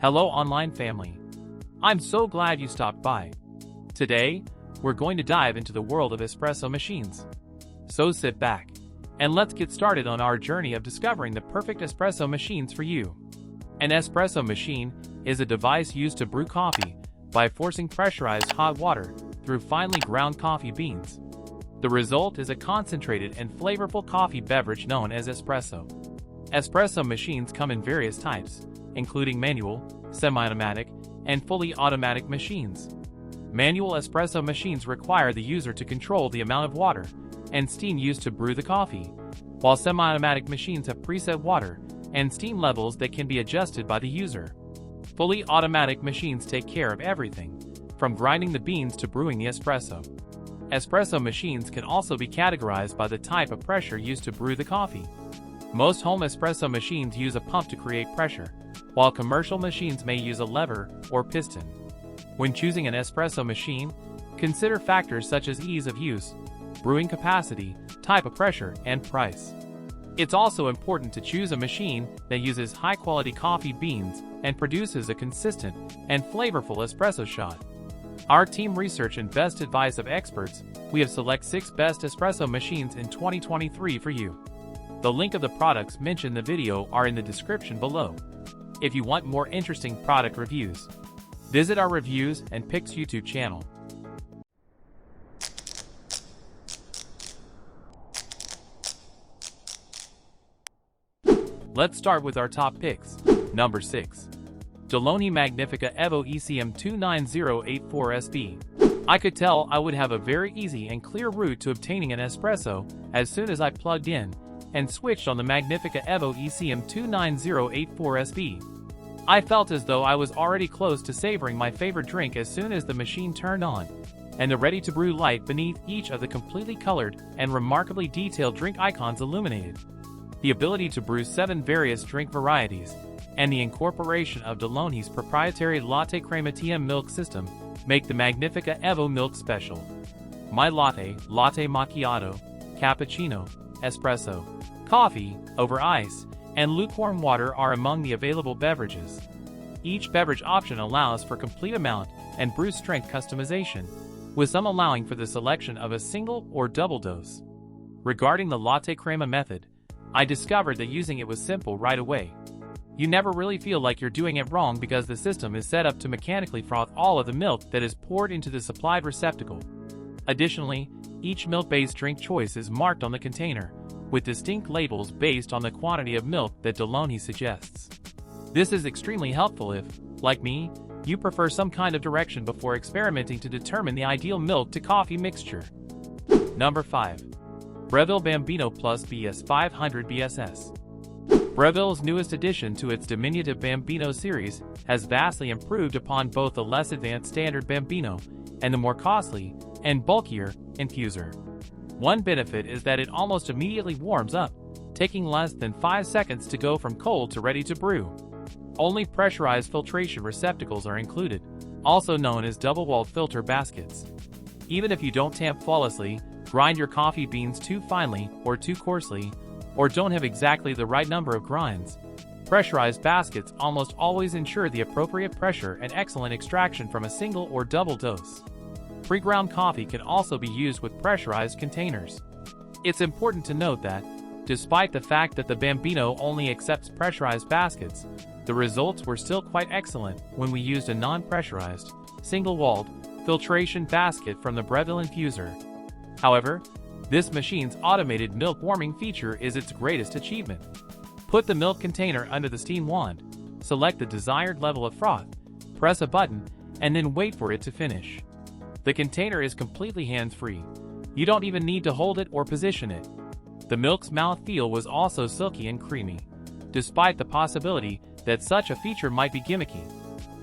Hello online family. I'm so glad you stopped by. Today, we're going to dive into the world of espresso machines. So sit back, and let's get started on our journey of discovering the perfect espresso machines for you. An espresso machine is a device used to brew coffee by forcing pressurized hot water through finely ground coffee beans. The result is a concentrated and flavorful coffee beverage known as espresso. Espresso machines come in various types, including manual, semi-automatic, and fully automatic machines. Manual espresso machines require the user to control the amount of water and steam used to brew the coffee, while semi-automatic machines have preset water and steam levels that can be adjusted by the user. Fully automatic machines take care of everything, from grinding the beans to brewing the espresso. Espresso machines can also be categorized by the type of pressure used to brew the coffee. Most home espresso machines use a pump to create pressure, while commercial machines may use a lever or piston. When choosing an espresso machine, consider factors such as ease of use, brewing capacity, type of pressure, and price. It's also important to choose a machine that uses high-quality coffee beans and produces a consistent and flavorful espresso shot. Our team research and best advice of experts, we have select 6 best espresso machines in 2023 for you. The link of the products mentioned in the video are in the description below. If you want more interesting product reviews, visit our reviews and picks YouTube channel. Let's start with our top picks. Number 6. Diletta Magnifica Evo ECM 29084SB. I could tell I would have a very easy and clear route to obtaining an espresso as soon as I plugged in and switched on the Magnifica Evo ECM 29084SB. I felt as though I was already close to savoring my favorite drink as soon as the machine turned on, and the ready-to-brew light beneath each of the completely colored and remarkably detailed drink icons illuminated. The ability to brew 7 various drink varieties, and the incorporation of Diletta's proprietary latte crema TM milk system make the Magnifica Evo milk special. My latte macchiato, cappuccino, espresso, coffee, over ice, and lukewarm water are among the available beverages. Each beverage option allows for complete amount and brew strength customization, with some allowing for the selection of a single or double dose. Regarding the latte crema method, I discovered that using it was simple right away. You never really feel like you're doing it wrong because the system is set up to mechanically froth all of the milk that is poured into the supplied receptacle. Additionally, each milk-based drink choice is marked on the container, with distinct labels based on the quantity of milk that Diletta suggests. This is extremely helpful if, like me, you prefer some kind of direction before experimenting to determine the ideal milk to coffee mixture. Number 5. Breville Bambino Plus BS 500 BSS. Breville's newest addition to its diminutive Bambino series has vastly improved upon both the less advanced standard Bambino and the more costly and bulkier infuser. One benefit is that it almost immediately warms up, taking less than 5 seconds to go from cold to ready to brew. Only pressurized filtration receptacles are included, also known as double-walled filter baskets. Even if you don't tamp flawlessly, grind your coffee beans too finely or too coarsely, or don't have exactly the right number of grinds, pressurized baskets almost always ensure the appropriate pressure and excellent extraction from a single or double dose. Pre-ground coffee can also be used with pressurized containers. It's important to note that, despite the fact that the Bambino only accepts pressurized baskets, the results were still quite excellent when we used a non-pressurized, single-walled, filtration basket from the Breville infuser. However, this machine's automated milk warming feature is its greatest achievement. Put the milk container under the steam wand, select the desired level of froth, press a button, and then wait for it to finish. The container is completely hands-free. You don't even need to hold it or position it. The milk's mouthfeel was also silky and creamy, despite the possibility that such a feature might be gimmicky.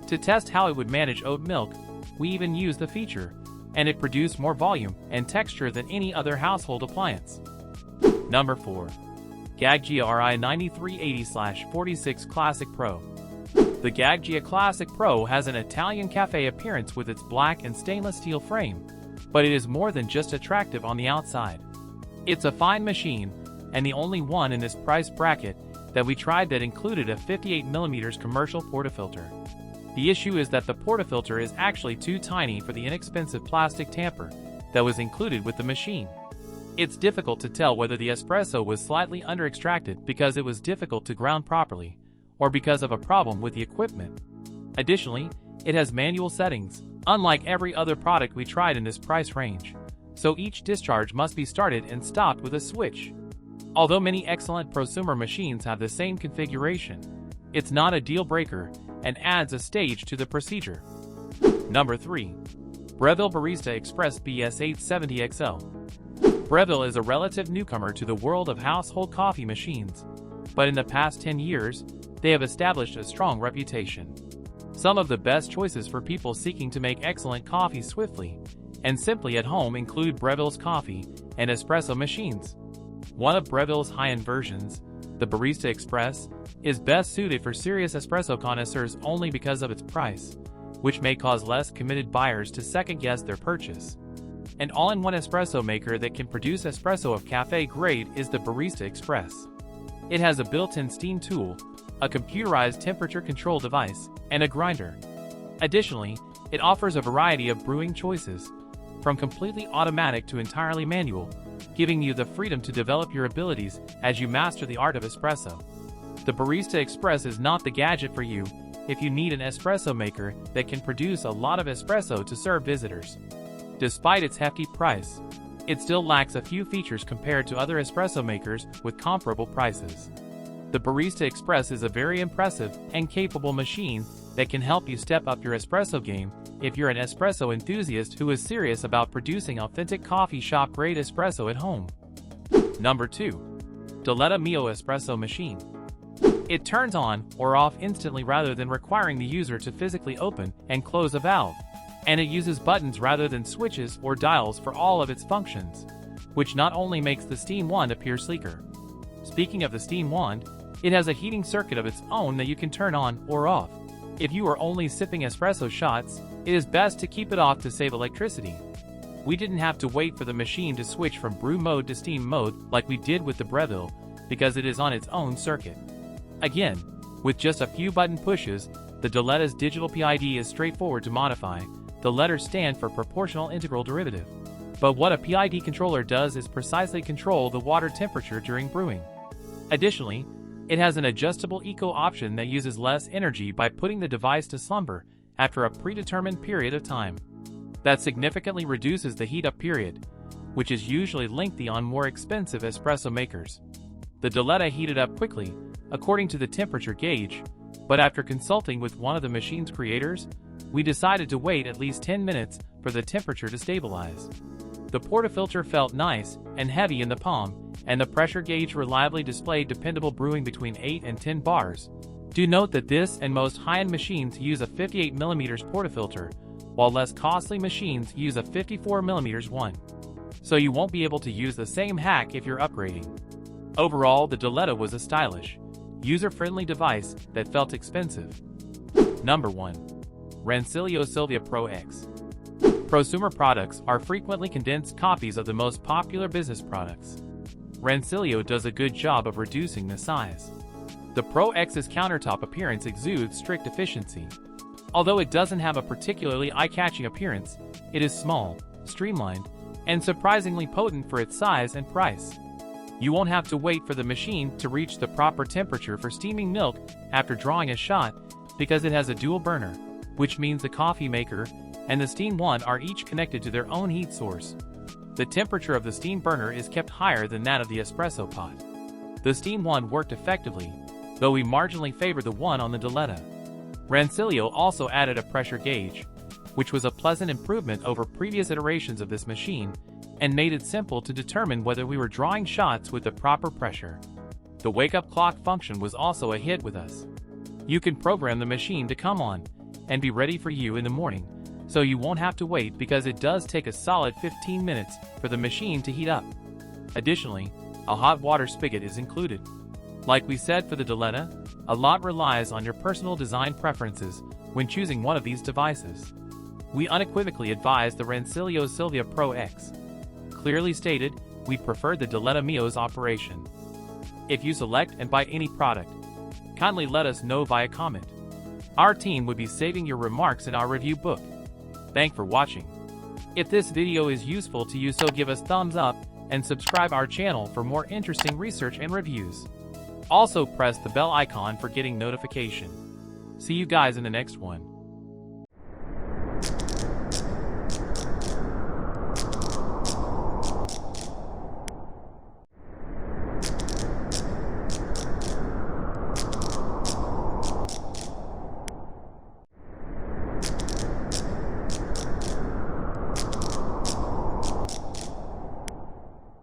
To test how it would manage oat milk, we even used the feature, and it produced more volume and texture than any other household appliance. Number 4. Gaggia RI 9380/46 Classic Pro. The Gaggia Classic Pro has an Italian cafe appearance with its black and stainless steel frame, but it is more than just attractive on the outside. It's a fine machine, and the only one in this price bracket that we tried that included a 58mm commercial portafilter. The issue is that the portafilter is actually too tiny for the inexpensive plastic tamper that was included with the machine. It's difficult to tell whether the espresso was slightly under-extracted because it was difficult to ground properly, or because of a problem with the equipment. Additionally, it has manual settings, unlike every other product we tried in this price range, so each discharge must be started and stopped with a switch. Although many excellent prosumer machines have the same configuration, it's not a deal breaker and adds a stage to the procedure. Number 3. Breville Barista Express BS870XL. Breville is a relative newcomer to the world of household coffee machines, but in the past 10 years, they have established a strong reputation. Some of the best choices for people seeking to make excellent coffee swiftly and simply at home include Breville's coffee and espresso machines. One of Breville's high-end versions, the Barista Express, is best suited for serious espresso connoisseurs only because of its price, which may cause less committed buyers to second-guess their purchase. An all-in-one espresso maker that can produce espresso of cafe grade is the Barista Express. It has a built-in steam tool, a computerized temperature control device, and a grinder. Additionally, it offers a variety of brewing choices, from completely automatic to entirely manual, giving you the freedom to develop your abilities as you master the art of espresso. The Barista Express is not the gadget for you if you need an espresso maker that can produce a lot of espresso to serve visitors. Despite its hefty price, it still lacks a few features compared to other espresso makers with comparable prices. The Barista Express is a very impressive and capable machine that can help you step up your espresso game if you're an espresso enthusiast who is serious about producing authentic coffee shop-grade espresso at home. Number 2. Diletta Mio Espresso Machine. It turns on or off instantly rather than requiring the user to physically open and close a valve, and it uses buttons rather than switches or dials for all of its functions, which not only makes the steam wand appear sleeker. Speaking of the steam wand, it has a heating circuit of its own that you can turn on or off. If you are only sipping espresso shots, it is best to keep it off to save electricity. We didn't have to wait for the machine to switch from brew mode to steam mode like we did with the Breville, because it is on its own circuit. Again, with just a few button pushes, the Diletta's digital PID is straightforward to modify. The letters stand for proportional integral derivative. But what a PID controller does is precisely control the water temperature during brewing. Additionally, it has an adjustable eco option that uses less energy by putting the device to slumber after a predetermined period of time. That significantly reduces the heat-up period, which is usually lengthy on more expensive espresso makers. The Diletta heated up quickly, according to the temperature gauge, but after consulting with one of the machine's creators, we decided to wait at least 10 minutes for the temperature to stabilize. The portafilter felt nice and heavy in the palm, and the pressure gauge reliably displayed dependable brewing between 8 and 10 bars. Do note that this and most high-end machines use a 58mm portafilter, while less costly machines use a 54mm one. So you won't be able to use the same hack if you're upgrading. Overall, the Diletta was a stylish, user-friendly device that felt expensive. Number 1. Rancilio Silvia Pro X. Prosumer products are frequently condensed copies of the most popular business products. Rancilio does a good job of reducing the size. The Pro X's countertop appearance exudes strict efficiency. Although it doesn't have a particularly eye-catching appearance, it is small, streamlined, and surprisingly potent for its size and price. You won't have to wait for the machine to reach the proper temperature for steaming milk after drawing a shot, because it has a dual burner, which means the coffee maker and the steam wand are each connected to their own heat source. The temperature of the steam burner is kept higher than that of the espresso pot. The steam wand worked effectively, though we marginally favored the one on the Diletta. Rancilio also added a pressure gauge, which was a pleasant improvement over previous iterations of this machine, and made it simple to determine whether we were drawing shots with the proper pressure. The wake-up clock function was also a hit with us. You can program the machine to come on and be ready for you in the morning, so you won't have to wait because it does take a solid 15 minutes for the machine to heat up. Additionally, a hot water spigot is included. Like we said for the Diletta, a lot relies on your personal design preferences when choosing one of these devices. We unequivocally advise the Rancilio Silvia Pro X. Clearly stated, we preferred the Diletta Mio's operation. If you select and buy any product, kindly let us know via comment. Our team would be saving your remarks in our review book. Thanks for watching. If this video is useful to you, so give us thumbs up and subscribe our channel for more interesting research and reviews. Also press the bell icon for getting notification. See you guys in the next one.